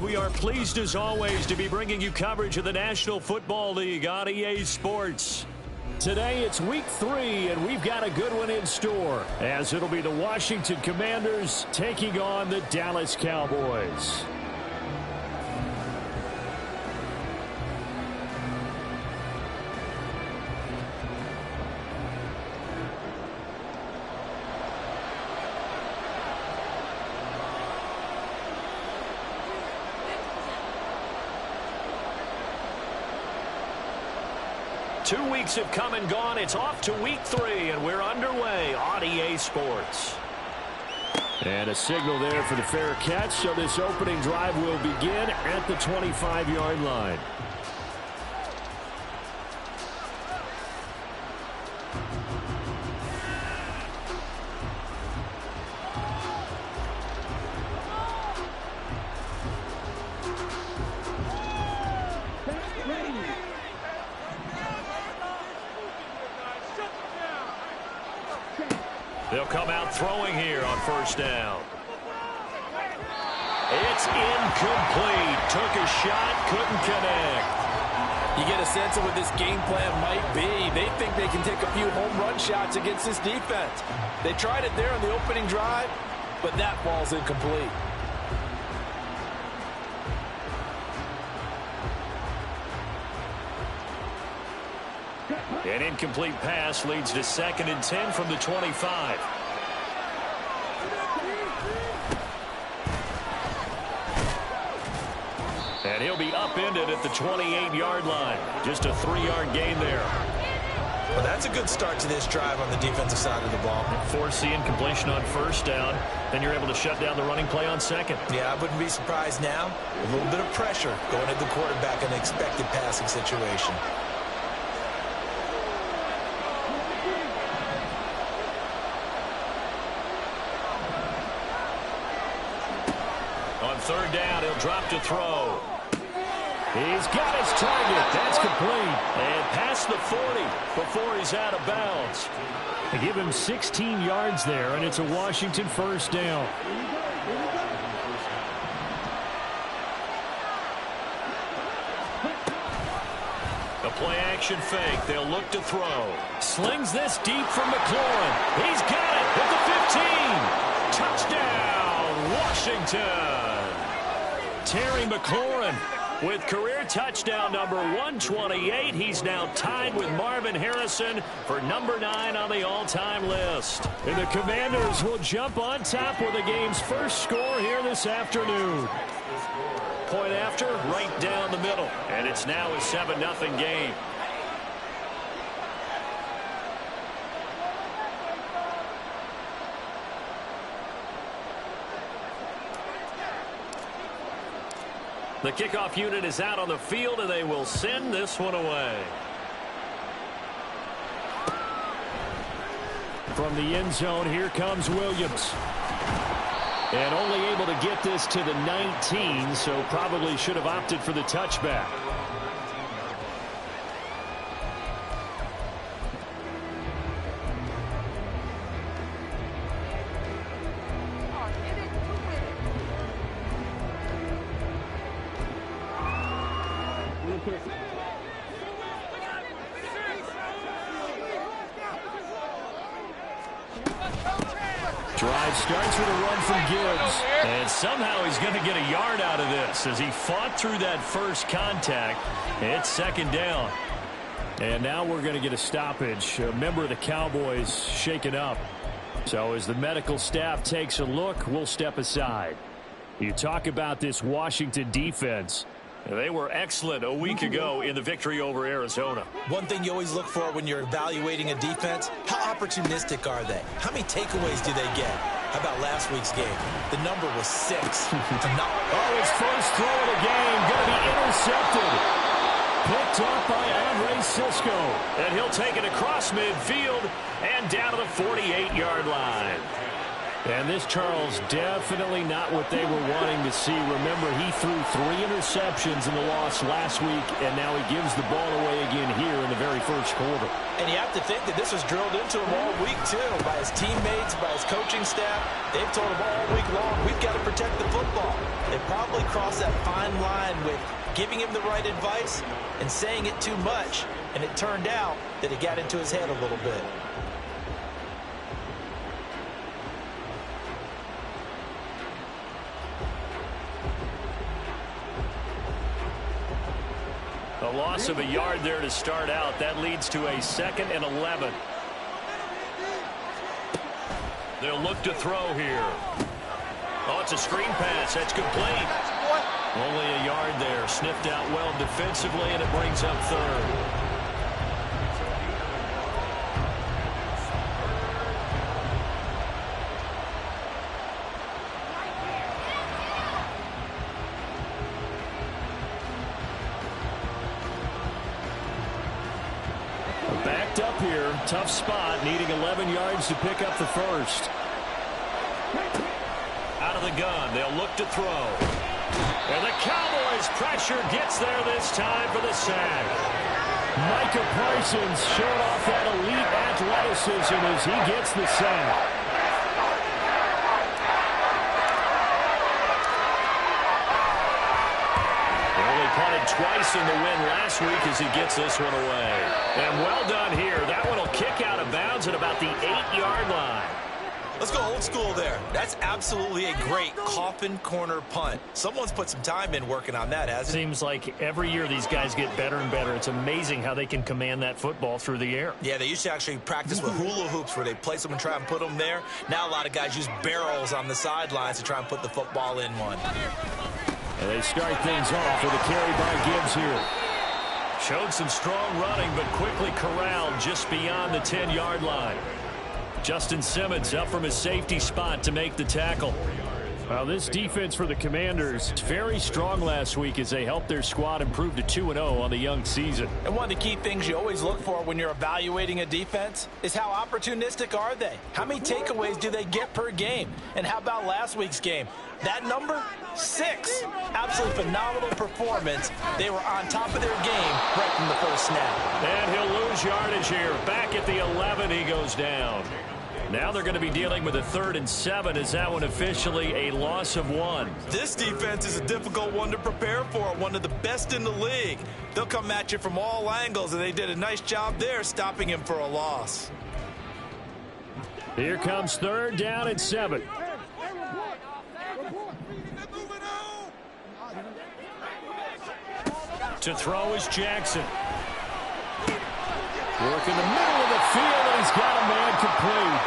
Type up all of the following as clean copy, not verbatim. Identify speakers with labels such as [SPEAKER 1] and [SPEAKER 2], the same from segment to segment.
[SPEAKER 1] We are pleased as always to be bringing you coverage of the National Football League on EA Sports. Today it's week 3 and we've got a good one in store as it'll be the Washington Commanders taking on the Dallas Cowboys. Two weeks have come and gone. It's off to week 3, and we're underway on EA Sports. And a signal there for the fair catch, so this opening drive will begin at the 25-yard line. They'll come out throwing here on first down. It's incomplete. Took a shot, couldn't connect.
[SPEAKER 2] You get a sense of what this game plan might be. They think they can take a few home run shots against this defense. They tried it there on the opening drive, but that ball's incomplete.
[SPEAKER 1] An incomplete pass leads to 2nd and 10 from the 25. And he'll be upended at the 28-yard line. Just a 3-yard gain there.
[SPEAKER 3] Well, that's a good start to this drive on the defensive side of the ball.
[SPEAKER 1] Force the incompletion on first down. Then you're able to shut down the running play on 2nd.
[SPEAKER 3] Yeah, I wouldn't be surprised now. A little bit of pressure going at the quarterback in an expected passing situation.
[SPEAKER 1] On 3rd down, he'll drop to throw. He's got his target. That's complete. And past the 40 before he's out of bounds. They give him 16 yards there, and it's a Washington first down. A play-action fake. They'll look to throw. Slings this deep from McLaurin. He's got it at the 15. Touchdown, Washington. Terry McLaurin with career touchdown number 128. He's now tied with Marvin Harrison for number 9 on the all-time list. And the Commanders will jump on top with the game's first score here this afternoon. Point after, right down the middle. And it's now a 7-0 game. The kickoff unit is out on the field, and they will send this one away. From the end zone, here comes Williams. And only able to get this to the 19, so probably should have opted for the touchback. Drive starts with a run from Gibbs. And somehow he's going to get a yard out of this as he fought through that first contact. It's 2nd down. And now we're going to get a stoppage. A member of the Cowboys shaken up. So as the medical staff takes a look, we'll step aside. You talk about this Washington defense. They were excellent a week ago in the victory over Arizona.
[SPEAKER 3] One thing you always look for when you're evaluating a defense, how opportunistic are they? How many takeaways do they get? How about last week's game? The number was 6.
[SPEAKER 1] His first throw of the game going to be intercepted. Picked off by Andre Cisco. And he'll take it across midfield and down to the 48-yard line. And this, Charles, definitely not what they were wanting to see. Remember, he threw 3 interceptions in the loss last week, and now he gives the ball away again here in the very first quarter.
[SPEAKER 2] And you have to think that this was drilled into him all week, too, by his teammates, by his coaching staff. They've told him all week long, we've got to protect the football. They probably crossed that fine line with giving him the right advice and saying it too much, and it turned out that it got into his head a little bit.
[SPEAKER 1] A loss of a yard there to start out. That leads to a 2nd and 11. They'll look to throw here. Oh, it's a screen pass. That's complete. Only a yard there. Sniffed out well defensively, and it brings up 3rd. Backed up here. Tough spot. Needing 11 yards to pick up the first. Out of the gun. They'll look to throw. And the Cowboys pressure gets there this time for the sack. Micah Parsons showing off that elite athleticism as he gets the sack. Punted twice in the win last week as he gets this one away. And well done here. That one will kick out of bounds at about the 8-yard line.
[SPEAKER 3] Let's go old school there. That's absolutely a great coffin corner punt. Someone's put some time in working on that, hasn't it?
[SPEAKER 1] Seems like every year these guys get better and better. It's amazing how they can command that football through the air.
[SPEAKER 3] Yeah, they used to actually practice with hula hoops where they place them and try and put them there. Now a lot of guys use barrels on the sidelines to try and put the football in one.
[SPEAKER 1] And they start things off with a carry by Gibbs here. Showed some strong running, but quickly corralled just beyond the 10-yard line. Justin Simmons up from his safety spot to make the tackle. Well, this defense for the Commanders is very strong last week as they helped their squad improve to 2-0 on the young season.
[SPEAKER 2] And one of the key things you always look for when you're evaluating a defense is how opportunistic are they? How many takeaways do they get per game? And how about last week's game? That number, 6. Absolutely phenomenal performance. They were on top of their game right from the first snap.
[SPEAKER 1] And he'll lose yardage here. Back at the 11, he goes down. Now they're going to be dealing with a 3rd and 7 as that one officially a loss of 1.
[SPEAKER 3] This defense is a difficult one to prepare for, one of the best in the league. They'll come at you from all angles, and they did a nice job there stopping him for a loss.
[SPEAKER 1] Here comes 3rd down and 7. To throw is Jackson. Work in the middle of the field, and he's got a man complete.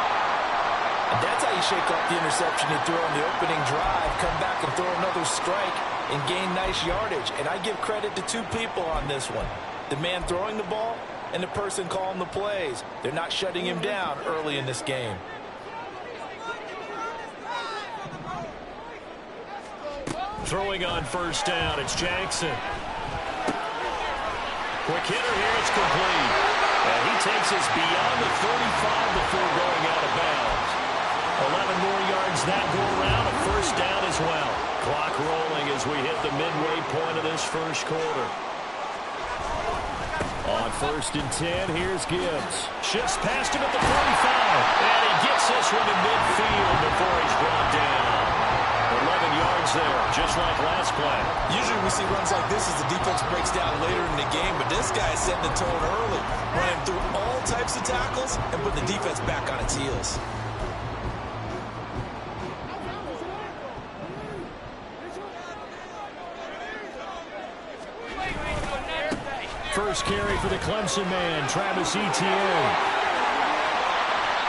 [SPEAKER 2] And that's how you shake off the interception you threw on the opening drive, come back and throw another strike and gain nice yardage. And I give credit to 2 people on this one. The man throwing the ball and the person calling the plays. They're not shutting him down early in this game.
[SPEAKER 1] Throwing on 1st down, it's Jackson. Quick hitter here, it's complete. And he takes us beyond the 35 before going out of bounds. 11 more yards that go around, a 1st down as well. Clock rolling as we hit the midway point of this first quarter. On 1st and 10, here's Gibbs. Shifts past him at the 45. And he gets this one to midfield before he's brought down. 11 yards there, just like last play.
[SPEAKER 3] Usually we see runs like this as the defense breaks down later in the game, but this guy is setting the tone early, running through all types of tackles and putting the defense back on its heels.
[SPEAKER 1] First carry for the Clemson man, Travis Etienne.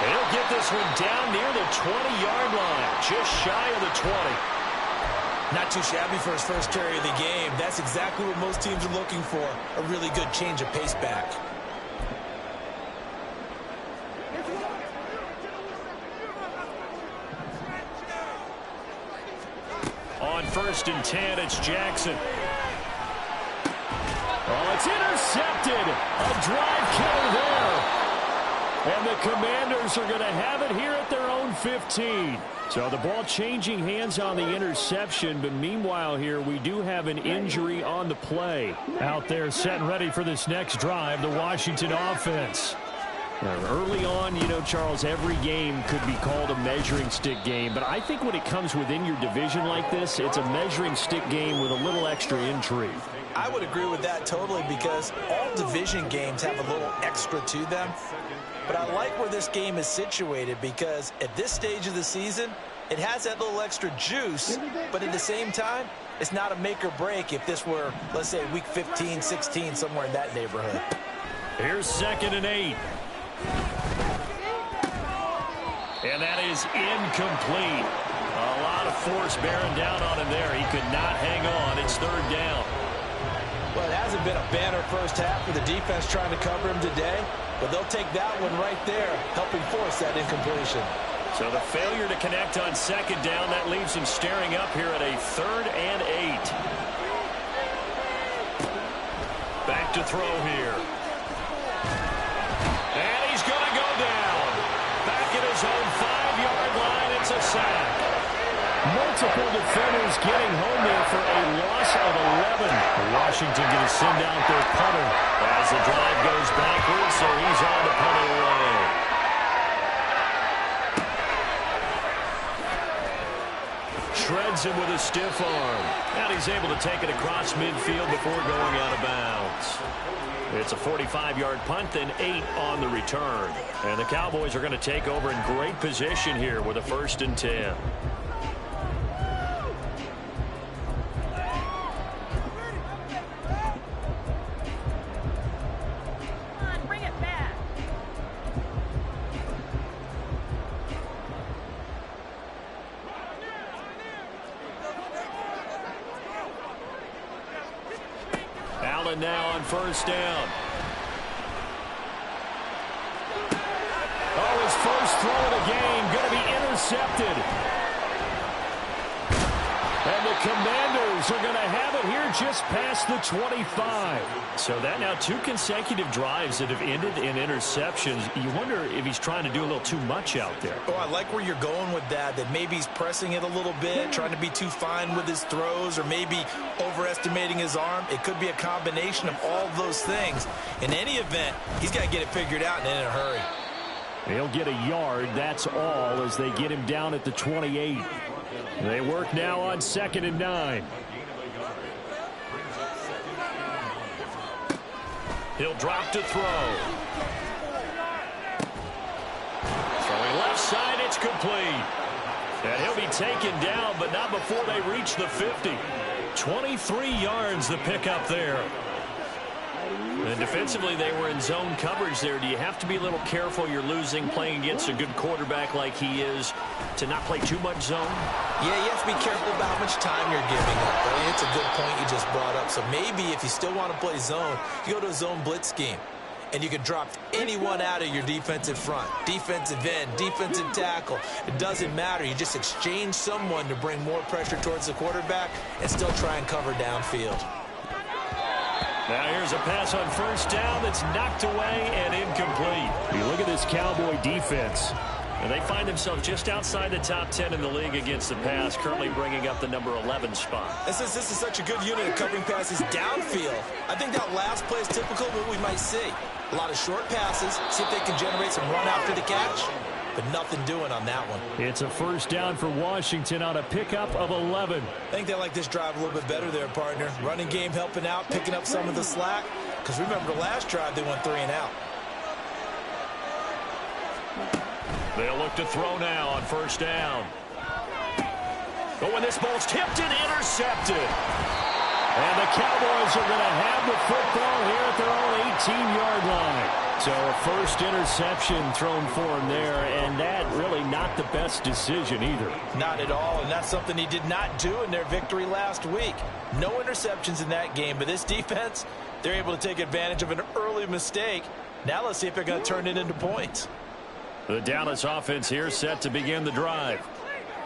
[SPEAKER 1] He'll get this one down near the 20-yard line, just shy of the 20.
[SPEAKER 3] Not too shabby for his first carry of the game. That's exactly what most teams are looking for, a really good change of pace back.
[SPEAKER 1] On 1st and 10, it's Jackson. Oh, it's intercepted. A drive killer there. And the Commanders are going to have it here at their own 15. So the ball changing hands on the interception, but meanwhile here we do have an injury on the play. Out there set and ready for this next drive, the Washington offense. Early on, you know, Charles, every game could be called a measuring stick game, but I think when it comes within your division like this, it's a measuring stick game with a little extra intrigue.
[SPEAKER 2] I would agree with that totally, because all division games have a little extra to them. But I like where this game is situated, because at this stage of the season, it has that little extra juice, but at the same time, it's not a make or break if this were, let's say, week 15, 16, somewhere in that neighborhood.
[SPEAKER 1] Here's 2nd and 8. And that is incomplete. A lot of force bearing down on him there. He could not hang on. It's 3rd down.
[SPEAKER 2] Well, it hasn't been a banner first half for the defense trying to cover him today, but they'll take that one right there, helping force that incompletion.
[SPEAKER 1] So the failure to connect on 2nd down, that leaves him staring up here at a 3rd and 8. Back to throw here. And he's going to go down. Back at his own 5-yard line, it's a sack. Multiple defenders getting home there for a loss of 11. Washington going to send out their punter as the drive goes backwards, so he's on to punt it away. Shreds him with a stiff arm. And he's able to take it across midfield before going out of bounds. It's a 45-yard punt, then 8 on the return. And the Cowboys are going to take over in great position here with a 1st and 10. Allen now on 1st down. Oh, his first throw of the game going to be intercepted. And the Commanders are going to have it here just past the 25. So that now 2 consecutive drives that have ended in interceptions. You wonder if he's trying to do a little too much out there.
[SPEAKER 2] Oh, I like where you're going with that maybe he's pressing it a little bit, trying to be too fine with his throws, or maybe overestimating his arm. It could be a combination of all of those things. In any event, he's got to get it figured out and in a hurry.
[SPEAKER 1] He'll get a yard, that's all, as they get him down at the 28. They work now on 2nd and 9. He'll drop to throw. Throwing left side, it's complete. And he'll be taken down, but not before they reach the 50. 23 yards the pickup there. And defensively, they were in zone coverage there. Do you have to be a little careful? You're losing, playing against a good quarterback like he is, to not play too much zone?
[SPEAKER 2] Yeah, you have to be careful about how much time you're giving up. I mean, it's a good point you just brought up. So maybe if you still want to play zone, you go to a zone blitz scheme. And you can drop anyone out of your defensive front. Defensive end, defensive tackle. It doesn't matter. You just exchange someone to bring more pressure towards the quarterback and still try and cover downfield.
[SPEAKER 1] Now here's a pass on 1st down that's knocked away and incomplete. You look at this Cowboy defense, and they find themselves just outside the top 10 in the league against the pass, currently bringing up the number 11 spot.
[SPEAKER 2] This is such a good unit of covering passes downfield. I think that last play is typical of what we might see. A lot of short passes, see if they can generate some run after the catch, but nothing doing on that one.
[SPEAKER 1] It's a 1st down for Washington on a pickup of 11.
[SPEAKER 2] I think they like this drive a little bit better there, partner. Running game helping out, picking up some of the slack. Because remember the last drive, they went 3 and out.
[SPEAKER 1] They'll look to throw now on 1st down. But when this ball's tipped and intercepted. And the Cowboys are going to have the football here at their own 18-yard line. So a 1st interception thrown for him there, and that really not the best decision either.
[SPEAKER 2] Not at all, and that's something he did not do in their victory last week. No interceptions in that game, but this defense, they're able to take advantage of an early mistake. Now let's see if they're going to turn it into points.
[SPEAKER 1] The Dallas offense here set to begin the drive.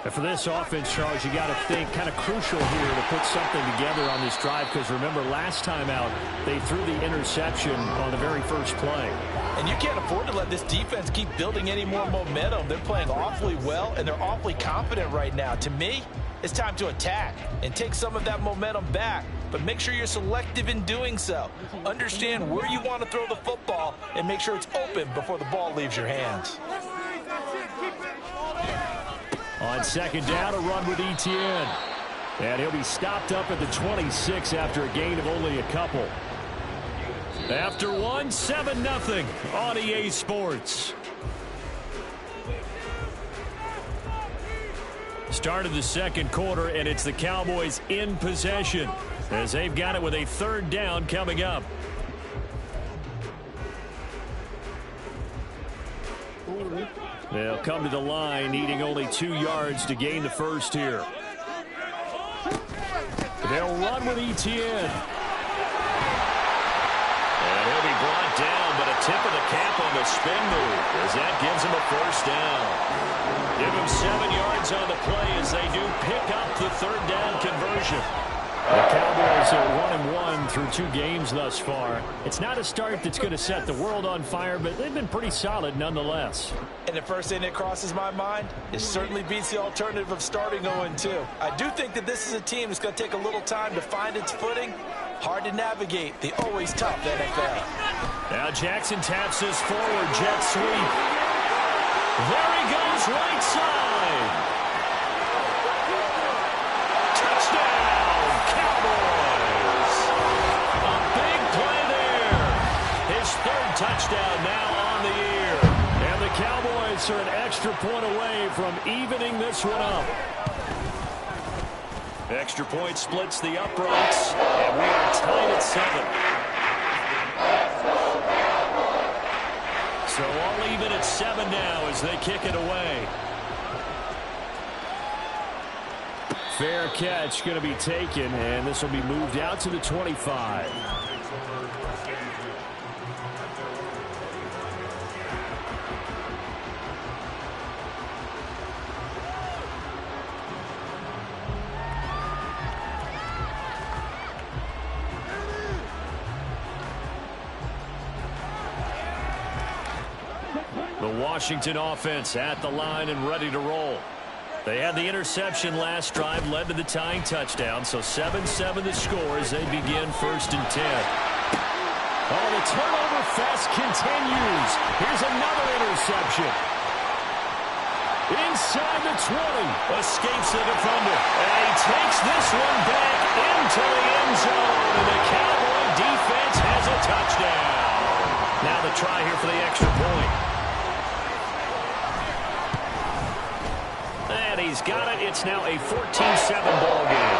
[SPEAKER 1] And for this offense, Charles, you got to think kind of crucial here to put something together on this drive, because remember last time out they threw the interception on the very first play.
[SPEAKER 2] And you can't afford to let this defense keep building any more momentum. They're playing awfully well, and they're awfully confident right now. To me, it's time to attack and take some of that momentum back, but make sure you're selective in doing so. Understand where you want to throw the football and make sure it's open before the ball leaves your hands.
[SPEAKER 1] On second down, a run with Etienne. And he'll be stopped up at the 26 after a gain of only a couple. After one, 7-0 on EA Sports. Start of the second quarter, and it's the Cowboys in possession as they've got it with a third down coming up. They'll come to the line, needing only 2 yards to gain the first here. They'll run with Etienne. And he'll be brought down, but a tip of the cap on the spin move as that gives him a first down. Give him 7 yards on the play as they do pick up the third down conversion. The Cowboys are 1-1 through 2 games thus far. It's not a start that's going to set the world on fire, but they've been pretty solid nonetheless.
[SPEAKER 2] And the first thing that crosses my mind, it certainly beats the alternative of starting 0-2. I do think that this is a team that's going to take a little time to find its footing. Hard to navigate the always tough NFL.
[SPEAKER 1] Now Jackson taps this forward, jet sweep. There he goes, right side. Touchdown, Cowboys. A big play there. His third touchdown now on the year. And the Cowboys are an extra point away from evening this one up. Extra point splits the uprights, and we are tied at 7. So all even at 7 now as they kick it away. Fair catch going to be taken, and this will be moved out to the 25. The Washington offense at the line and ready to roll. They had the interception last drive, led to the tying touchdown, so 7-7 the score as they begin 1st and 10. Oh, the turnover fest continues. Here's another interception. Inside the 20. Escapes the defender. And he takes this one back into the end zone. And the Cowboy defense has a touchdown. Now the try here for the extra point. And he's got it. It's now a 14-7 ball game.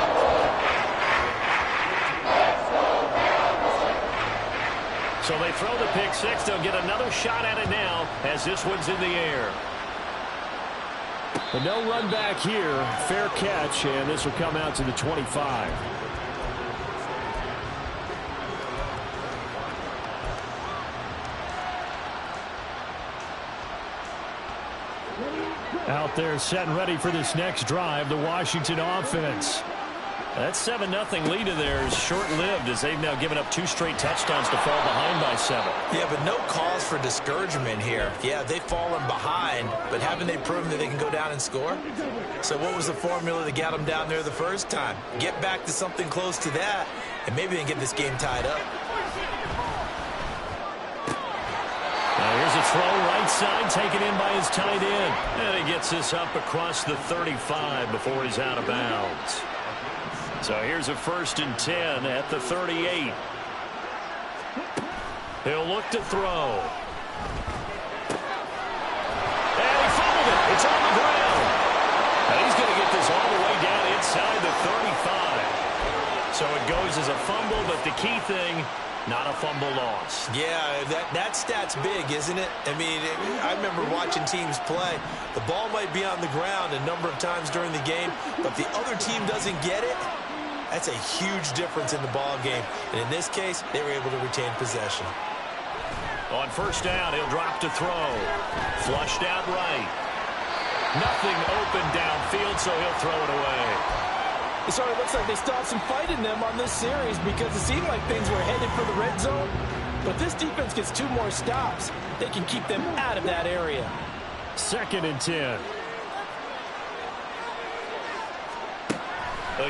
[SPEAKER 1] So they throw the pick six. They'll get another shot at it now as this one's in the air. But no run back here. Fair catch, and this will come out to the 25. Out there set and ready for this next drive, the Washington offense. That 7-0 lead of theirs short-lived as they've now given up 2 straight touchdowns to fall behind by 7.
[SPEAKER 2] Yeah, but no cause for discouragement here. Yeah, they've fallen behind, but haven't they proven that they can go down and score? So what was the formula that got them down there the first time? Get back to something close to that, and maybe they can get this game tied up.
[SPEAKER 1] Here's a throw right side taken in by his tight end. And he gets this up across the 35 before he's out of bounds. So here's a 1st and 10 at the 38. He'll look to throw. And he fumbled it. It's on the ground. And he's going to get this all the way down inside the 35. So it goes as a fumble, but the key thing, not a fumble loss.
[SPEAKER 2] Yeah, that stat's big, isn't it? I mean, I remember watching teams play. The ball might be on the ground a number of times during the game, but if the other team doesn't get it, that's a huge difference in the ball game. And in this case, they were able to retain possession.
[SPEAKER 1] On 1st down, he'll drop to throw. Flushed out right. Nothing open downfield, so he'll throw it away.
[SPEAKER 2] It sort of looks like they still have some fight in them on this series because it seemed like things were headed for the red zone. But this defense gets 2 more stops. They can keep them out of that area.
[SPEAKER 1] 2nd and 10.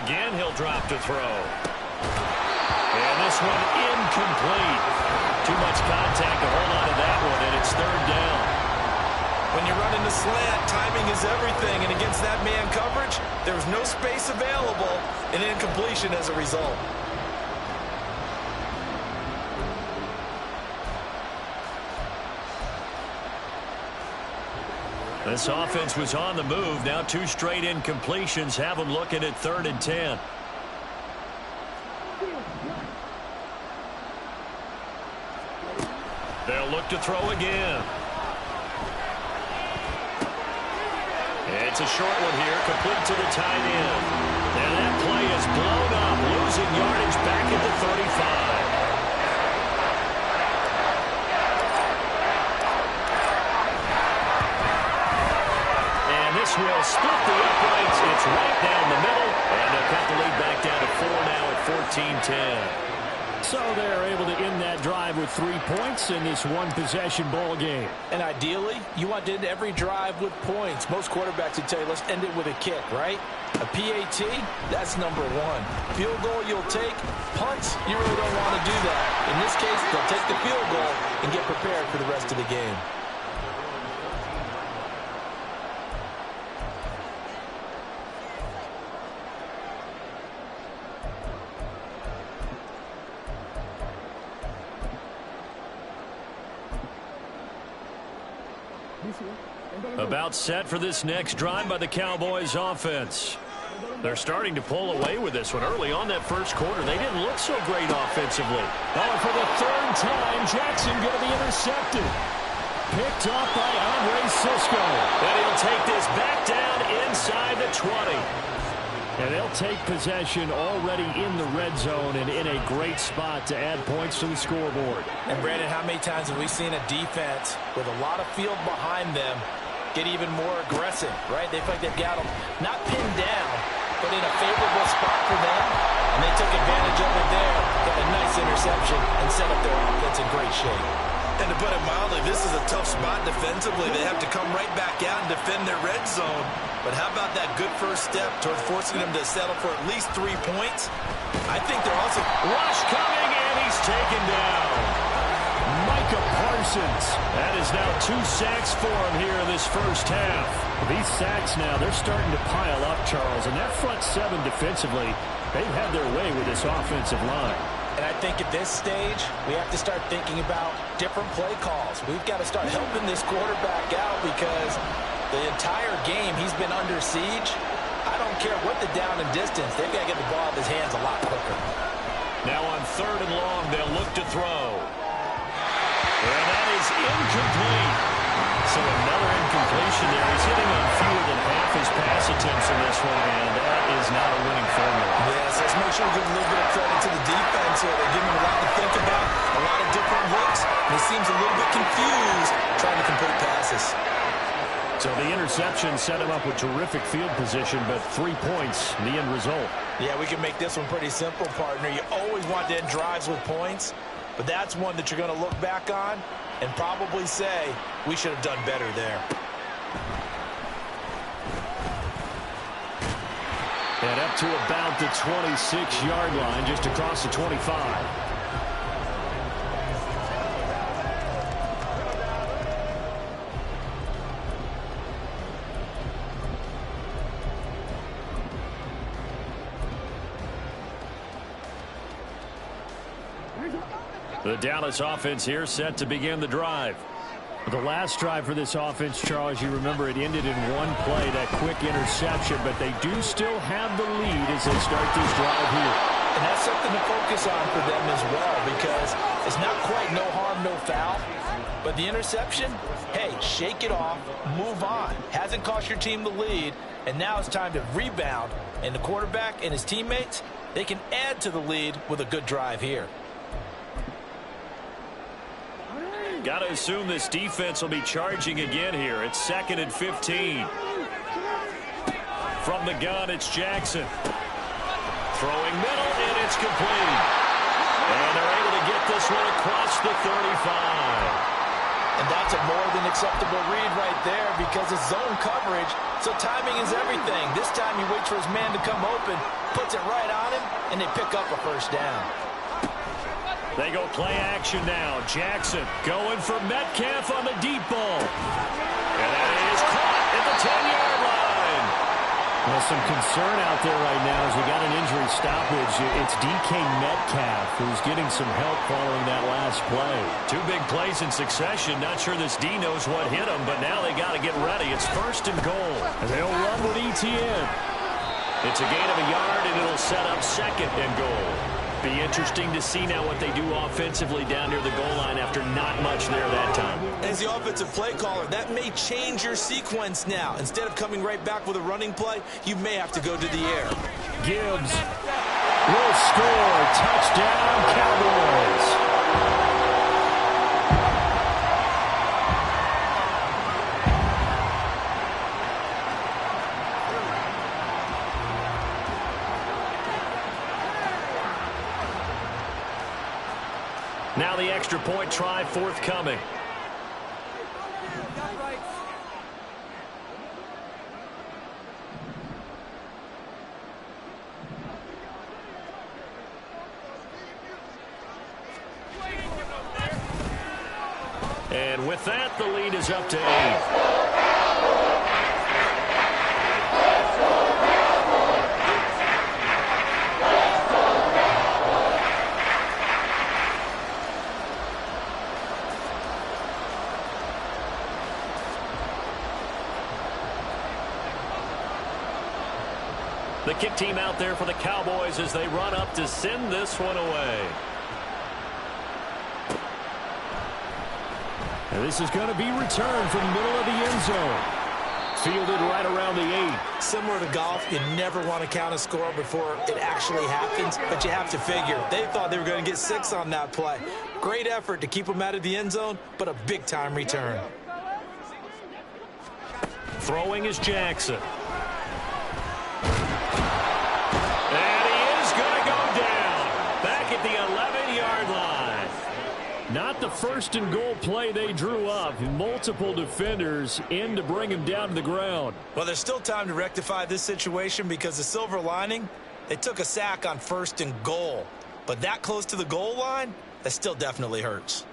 [SPEAKER 1] Again, he'll drop to throw. And this one incomplete. Too much contact to hold on to that one, and it's 3rd down.
[SPEAKER 3] When you're running the slant, timing is everything, and against that man coverage, there's no space available, and incompletion as a result.
[SPEAKER 1] This offense was on the move. Now 2 straight incompletions have them looking at 3rd and 10. They'll look to throw again. It's a short one here, complete to the tight end. And that play is blown up, losing yardage back at the 35. And this will split the uprights. It's right down the middle, and they'll cut the lead back down to 4 now at 14-10. So they're able to end that drive with 3 points in this one-possession ball game.
[SPEAKER 2] And ideally, you want to end every drive with points. Most quarterbacks would tell you, let's end it with a kick, right? A PAT, that's number 1. Field goal you'll take. Punts, you really don't want to do that. In this case, they'll take the field goal and get prepared for the rest of the game.
[SPEAKER 1] About set for this next drive by the Cowboys offense. They're starting to pull away with this one. Early on that first quarter, they didn't look so great offensively.
[SPEAKER 4] Oh, for the 3rd time, Jackson going to be intercepted. Picked off by Andre Cisco.
[SPEAKER 1] And he'll take this back down inside the 20.
[SPEAKER 4] And they'll take possession already in the red zone and in a great spot to add points to the scoreboard.
[SPEAKER 2] And Brandon, how many times have we seen a defense with a lot of field behind them get even more aggressive, right? They feel like they've got them not pinned down, but in a favorable spot for them. And they took advantage of it there, got a nice interception, and set up their offense in great shape.
[SPEAKER 3] And to put it mildly, this is a tough spot defensively. They have to come right back out and defend their red zone. But how about that good first step towards forcing them to settle for at least 3 points? I think they're also...
[SPEAKER 1] Rush coming, and he's taken down.
[SPEAKER 4] Micah Parsons.
[SPEAKER 1] That is now 2 sacks for him here in this first half.
[SPEAKER 4] These sacks now, they're starting to pile up, Charles. And that front 7 defensively, they've had their way with this offensive line.
[SPEAKER 2] And I think at this stage, we have to start thinking about different play calls. We've got to start helping this quarterback out because the entire game he's been under siege. I don't care what the down and distance. They've got to get the ball out of his hands a lot quicker.
[SPEAKER 1] Now on 3rd and long, they'll look to throw. And that is incomplete. So another incompletion there. He's hitting on fewer than half his pass attempts in this one, and that is not a winning formula.
[SPEAKER 3] Yes, let's make sure we give a little bit of credit to the defense here. They're giving him a lot to think about, a lot of different looks, and he seems a little bit confused trying to complete passes.
[SPEAKER 4] So the interception set him up with terrific field position, but 3 points, the end result.
[SPEAKER 2] Yeah, we can make this one pretty simple, partner. You always want to end drives with points, but that's one that you're going to look back on and probably say, we should have done better there.
[SPEAKER 4] And up to about the 26-yard line, just across the 25.
[SPEAKER 1] The Dallas offense here set to begin the drive.
[SPEAKER 4] The last drive for this offense, Charles, you remember it ended in one play, that quick interception, but they do still have the lead as they start this drive here.
[SPEAKER 2] And that's something to focus on for them as well because it's not quite no harm, no foul. But the interception, hey, shake it off, move on. Hasn't cost your team the lead, and now it's time to rebound. And the quarterback and his teammates, they can add to the lead with a good drive here.
[SPEAKER 1] Got to assume this defense will be charging again here. It's 2nd and 15. From the gun, it's Jackson. Throwing middle, and it's complete. And they're able to get this one across the 35.
[SPEAKER 2] And that's a more than acceptable read right there because it's zone coverage, so timing is everything. This time he waits for his man to come open, puts it right on him, and they pick up a first down.
[SPEAKER 1] They go play action now. Jackson going for Metcalf on the deep ball. And that is caught at the 10-yard line.
[SPEAKER 4] Well, some concern out there right now as we got an injury stoppage. It's DK Metcalf who's getting some help following that last play.
[SPEAKER 1] Two big plays in succession. Not sure this D knows what hit him, but now they got to get ready. It's first and goal.
[SPEAKER 4] And they'll run with ETN.
[SPEAKER 1] It's a gain of a yard, and it'll set up second and goal. Be interesting to see now what they do offensively down near the goal line after not much there that time.
[SPEAKER 3] As the offensive play caller, that may change your sequence now. Instead of coming right back with a running play, you may have to go to the air.
[SPEAKER 4] Gibbs will score. Touchdown, Cowboys.
[SPEAKER 1] Now the extra point try forthcoming. And with that, the lead is up to 8. The kick team out there for the Cowboys as they run up to send this one away.
[SPEAKER 4] And this is going to be returned from the middle of the end zone. Fielded right around the 8.
[SPEAKER 2] Similar to golf, you never want to count a score before it actually happens, but you have to figure. They thought they were going to get 6 on that play. Great effort to keep them out of the end zone, but a big-time return.
[SPEAKER 1] Throwing is Jackson. And he is going to go down. Back at the 11-yard line.
[SPEAKER 4] Not the first and goal play they drew up. Multiple defenders in to bring him down to the ground.
[SPEAKER 3] Well, there's still time to rectify this situation because the silver lining, they took a sack on first and goal. But that close to the goal line, that still definitely hurts.